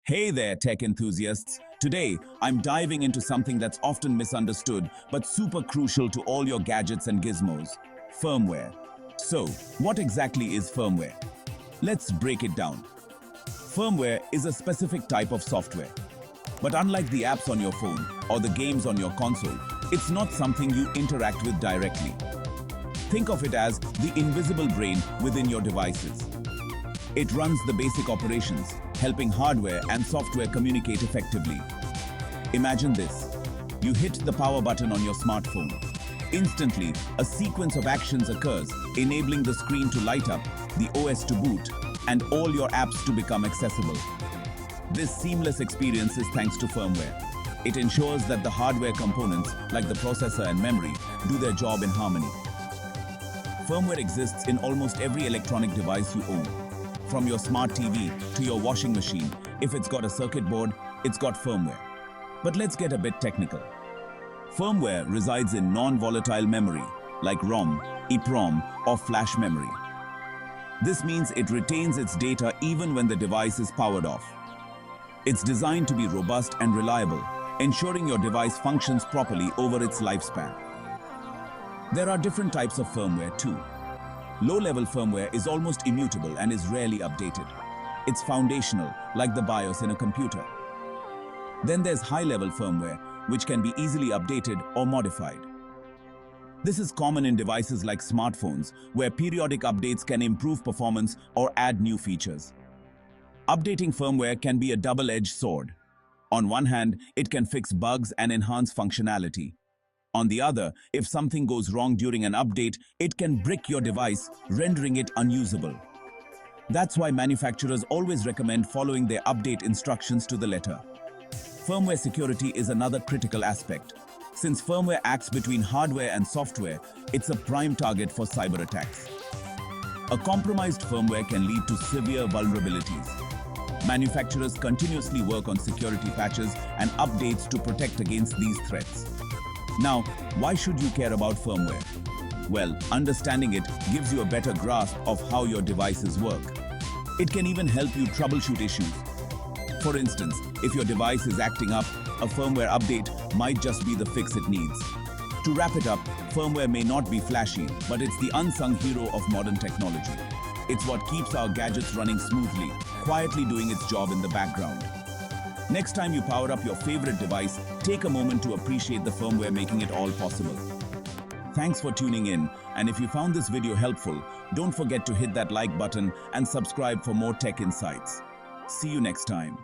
Hey there, tech enthusiasts. Today, I'm diving into something that's often misunderstood but super crucial to all your gadgets and gizmos: firmware. So, what exactly is firmware? Let's break it down. Firmware is a specific type of software. But unlike the apps on your phone or the games on your console, it's not something you interact with directly. Think of it as the invisible brain within your devices. It runs the basic operations, helping hardware and software communicate effectively. Imagine this. You hit the power button on your smartphone. Instantly, a sequence of actions occurs, enabling the screen to light up, the OS to boot, and all your apps to become accessible. This seamless experience is thanks to firmware. It ensures that the hardware components, like the processor and memory, do their job in harmony. Firmware exists in almost every electronic device you own. From your smart TV to your washing machine, if it's got a circuit board, it's got firmware. But let's get a bit technical. Firmware resides in non-volatile memory, like ROM, EEPROM, or flash memory. This means it retains its data even when the device is powered off. It's designed to be robust and reliable, ensuring your device functions properly over its lifespan. There are different types of firmware too. Low-level firmware is almost immutable and is rarely updated. It's foundational, like the BIOS in a computer. Then there's high-level firmware, which can be easily updated or modified. This is common in devices like smartphones, where periodic updates can improve performance or add new features. Updating firmware can be a double-edged sword. On one hand, it can fix bugs and enhance functionality. On the other, if something goes wrong during an update, it can brick your device, rendering it unusable. That's why manufacturers always recommend following their update instructions to the letter. Firmware security is another critical aspect. Since firmware acts between hardware and software, it's a prime target for cyber attacks. A compromised firmware can lead to severe vulnerabilities. Manufacturers continuously work on security patches and updates to protect against these threats. Now, why should you care about firmware? Well, understanding it gives you a better grasp of how your devices work. It can even help you troubleshoot issues. For instance, if your device is acting up, a firmware update might just be the fix it needs. To wrap it up, firmware may not be flashy, but it's the unsung hero of modern technology. It's what keeps our gadgets running smoothly, quietly doing its job in the background. Next time you power up your favorite device, take a moment to appreciate the firmware making it all possible. Thanks for tuning in, and if you found this video helpful, don't forget to hit that like button and subscribe for more tech insights. See you next time.